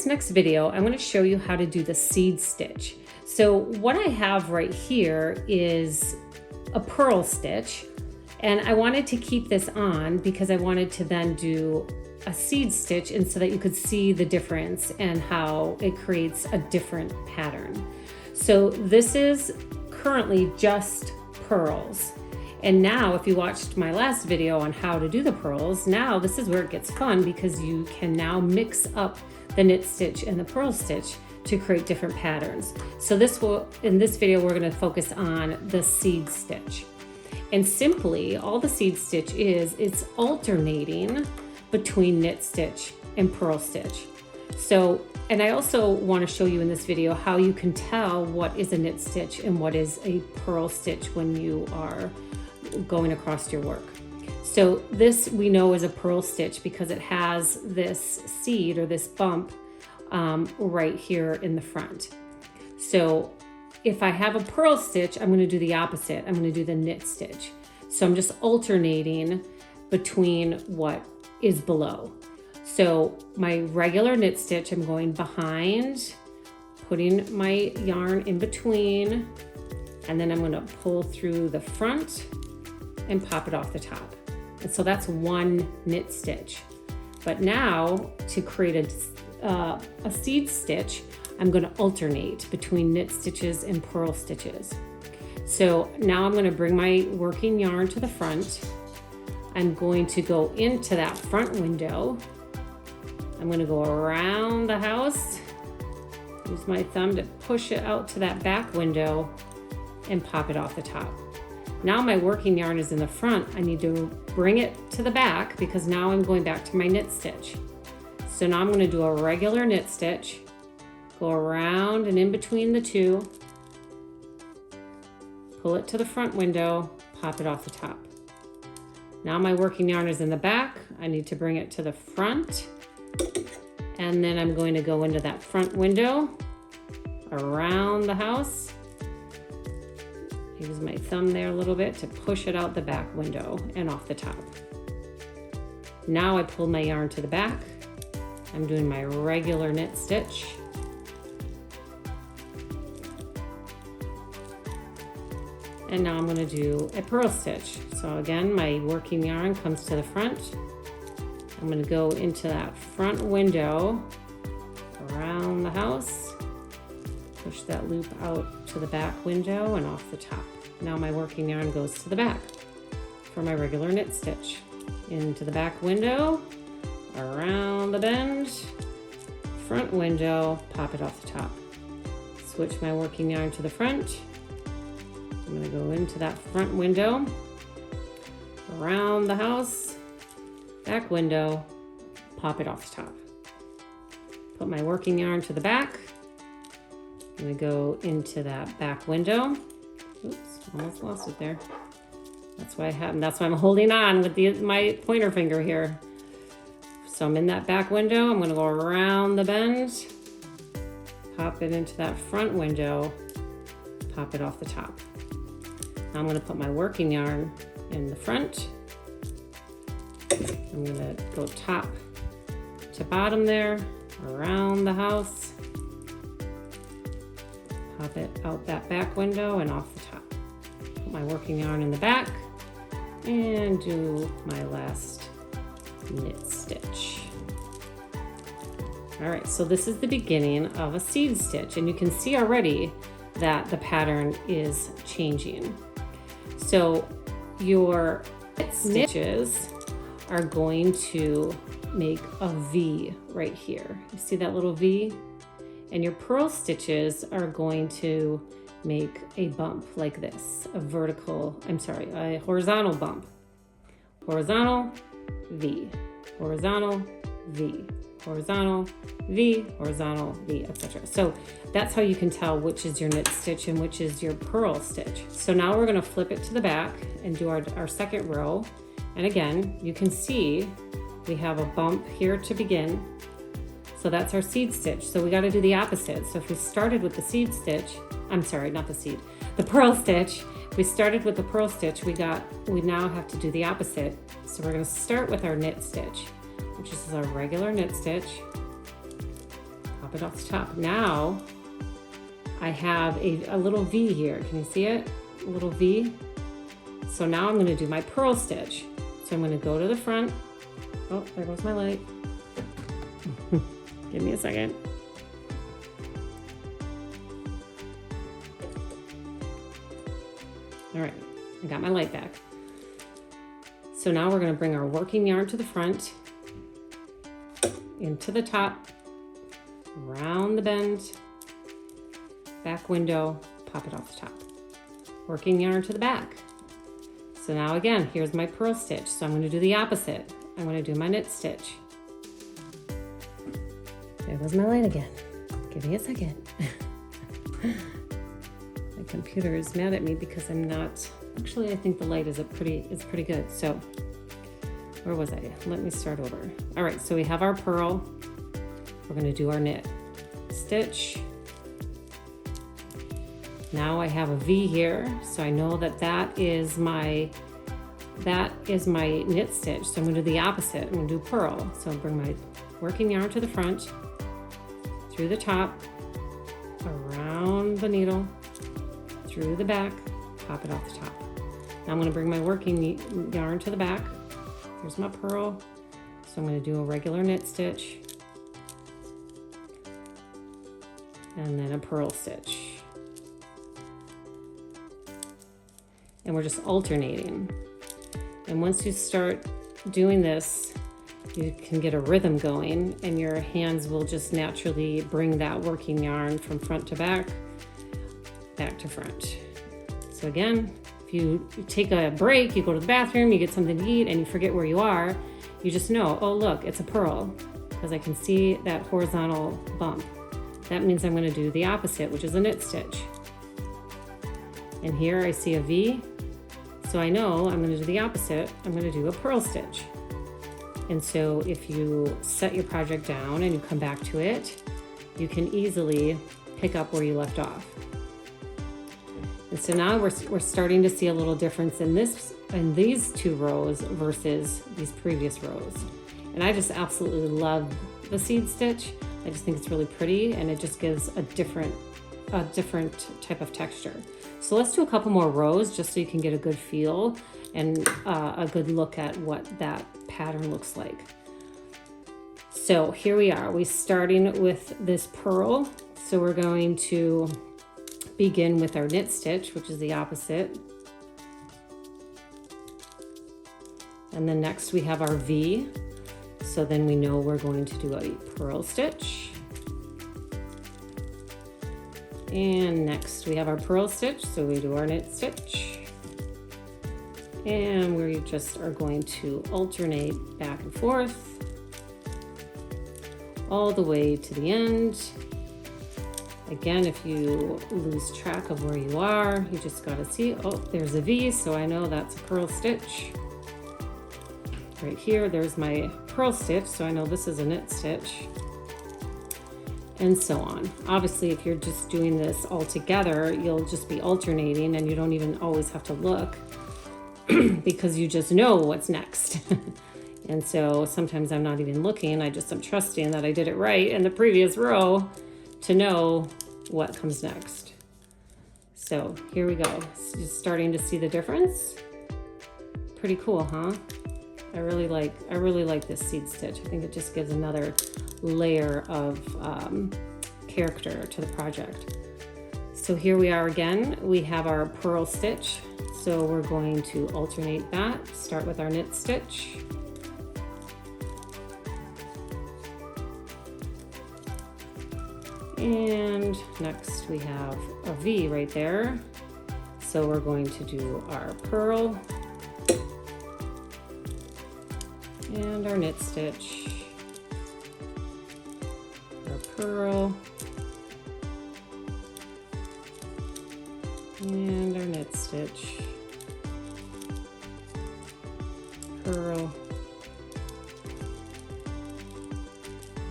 this next video, I'm going to show you how to do the seed stitch. So what I have right here is a purl stitch, and I wanted to keep this on because I wanted to then do a seed stitch, and so that you could see the difference and how it creates a different pattern. So this is currently just purls. And now if you watched my last video on how to do the purls, now this is where it gets fun because you can now mix up the knit stitch and the purl stitch to create different patterns. So in this video, we're gonna focus on the seed stitch. And simply, all the seed stitch is, it's alternating between knit stitch and purl stitch. So, and I also wanna show you in this video how you can tell what is a knit stitch and what is a purl stitch when you are going across your work. So this we know is a purl stitch because it has this seed or this bump right here in the front. So if I have a purl stitch, I'm going to do the opposite. I'm going to do the knit stitch. So I'm just alternating between what is below. So my regular knit stitch, I'm going behind, putting my yarn in between, and then I'm going to pull through the front and pop it off the top. And so that's one knit stitch. But now to create a seed stitch, I'm going to alternate between knit stitches and purl stitches. So now I'm going to bring my working yarn to the front. I'm going to go into that front window. I'm going to go around the house, use my thumb to push it out to that back window and pop it off the top. Now my working yarn is in the front. I need to bring it to the back because now I'm going back to my knit stitch. So now I'm going to do a regular knit stitch, go around and in between the two, pull it to the front window, pop it off the top. Now my working yarn is in the back. I need to bring it to the front, and then I'm going to go into that front window, around the house. Use my thumb there a little bit to push it out the back window and off the top. Now I pull my yarn to the back. I'm doing my regular knit stitch. And now I'm going to do a purl stitch. So again, my working yarn comes to the front. I'm going to go into that front window, around the house, push that loop out to the back window and off the top. Now my working yarn goes to the back for my regular knit stitch. Into the back window, around the bend, front window, pop it off the top. Switch my working yarn to the front. I'm going to go into that front window, around the house, back window, pop it off the top. Put my working yarn to the back. I'm going to go into that back window. Oops, almost lost it there. That's why I'm holding on with my pointer finger here. So I'm in that back window. I'm going to go around the bend, pop it into that front window, pop it off the top. Now I'm going to put my working yarn in the front. I'm going to go top to bottom there, around the house. Pop it out that back window and off the top. Put my working yarn in the back and do my last knit stitch. All right, so this is the beginning of a seed stitch, and you can see already that the pattern is changing. So your stitches are going to make a V right here. You see that little V? And your purl stitches are going to make a bump like this, a horizontal bump. Horizontal, V, horizontal, V, horizontal, V, horizontal, V, etc. So that's how you can tell which is your knit stitch and which is your purl stitch. So now we're going to flip it to the back and do our second row. And again, you can see we have a bump here to begin. So that's our seed stitch. So we got to do the opposite. So if we started with the seed stitch, the purl stitch, we started with the purl stitch, we now have to do the opposite. So we're going to start with our knit stitch, which is our regular knit stitch. pop it off the top. Now I have a little V here. Can you see it? A little V. So now I'm going to do my purl stitch. So I'm going to go to the front. Oh, there goes my light. Give me a second. All right, I got my light back. So now we're going to bring our working yarn to the front, into the top, around the bend, back window, pop it off the top. Working yarn to the back. So now again, here's my purl stitch. So I'm going to do the opposite. I'm going to do my knit stitch. There goes my light again. Give me a second. My computer is mad at me because I'm not, actually I think the light is pretty good. So where was I? Let me start over. All right, so we have our purl. We're going to do our knit stitch. Now I have a V here, so I know that that is my knit stitch. So I'm going to do the opposite. I'm going to do purl. So I'll bring my working yarn to the front, through the top, around the needle, through the back, pop it off the top. Now I'm going to bring my working yarn to the back. Here's my purl. So I'm going to do a regular knit stitch and then a purl stitch. And we're just alternating. And once you start doing this, you can get a rhythm going and your hands will just naturally bring that working yarn from front to back, back to front. So again, if you take a break, you go to the bathroom, you get something to eat and you forget where you are, you just know, oh look, it's a purl, because I can see that horizontal bump. That means I'm going to do the opposite, which is a knit stitch. And here I see a V, so I know I'm going to do the opposite. I'm going to do a purl stitch. And so if you set your project down and you come back to it, you can easily pick up where you left off. And so now we're starting to see a little difference in these two rows versus these previous rows. And I just absolutely love the seed stitch. I just think it's really pretty and it just gives a different type of texture. So let's do a couple more rows just so you can get a good feel and a good look at what that pattern looks like. So here we are. We're starting with this purl. So we're going to begin with our knit stitch, which is the opposite. And then next we have our V. So then we know we're going to do a purl stitch. And next we have our purl stitch. So we do our knit stitch. And we just are going to alternate back and forth all the way to the end. Again, if you lose track of where you are, you just gotta see, oh, there's a V, so I know that's a purl stitch. Right here, there's my purl stitch, so I know this is a knit stitch. And so on. Obviously, if you're just doing this all together, you'll just be alternating and you don't even always have to look because you just know what's next. And so sometimes I'm not even looking, I'm trusting that I did it right in the previous row to know what comes next. So here we go. Just starting to see the difference. Pretty cool, huh? I really like this seed stitch. I think it just gives another layer of character to the project. So here we are again. We have our purl stitch. So we're going to alternate that. Start with our knit stitch. And next we have a V right there. So we're going to do our purl and our knit stitch, our purl and our knit stitch, purl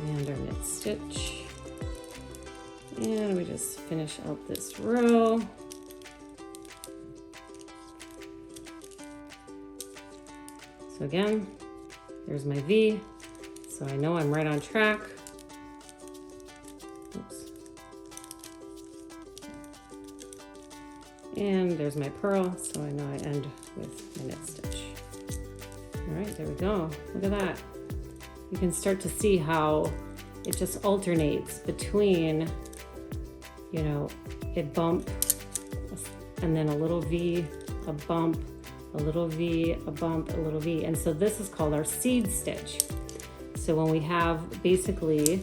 and our knit stitch. And we just finish out this row. So again, there's my V, so I know I'm right on track. And there's my purl, so I know I end with my knit stitch. All right, there we go. Look at that. You can start to see how it just alternates between, you know, a bump and then a little V, a bump, a little V, a bump, a little V. And so this is called our seed stitch. So when we have basically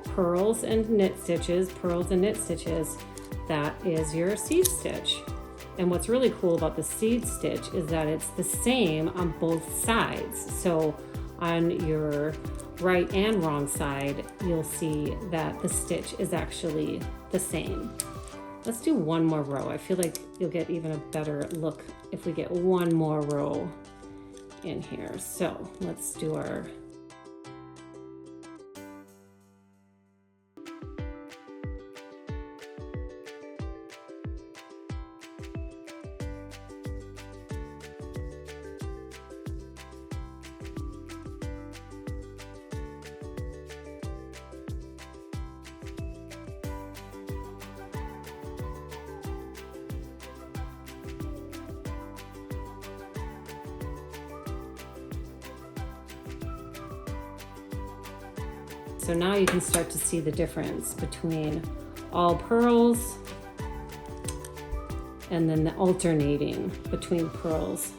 purls and knit stitches, that is your seed stitch. And what's really cool about the seed stitch is that it's the same on both sides. So on your right and wrong side, you'll see that the stitch is actually the same. Let's do one more row. I feel like you'll get even a better look if we get one more row in here. So let's do our So now you can start to see the difference between all purls and then the alternating between purls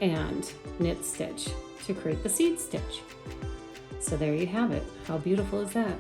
and knit stitch to create the seed stitch. So there you have it. How beautiful is that?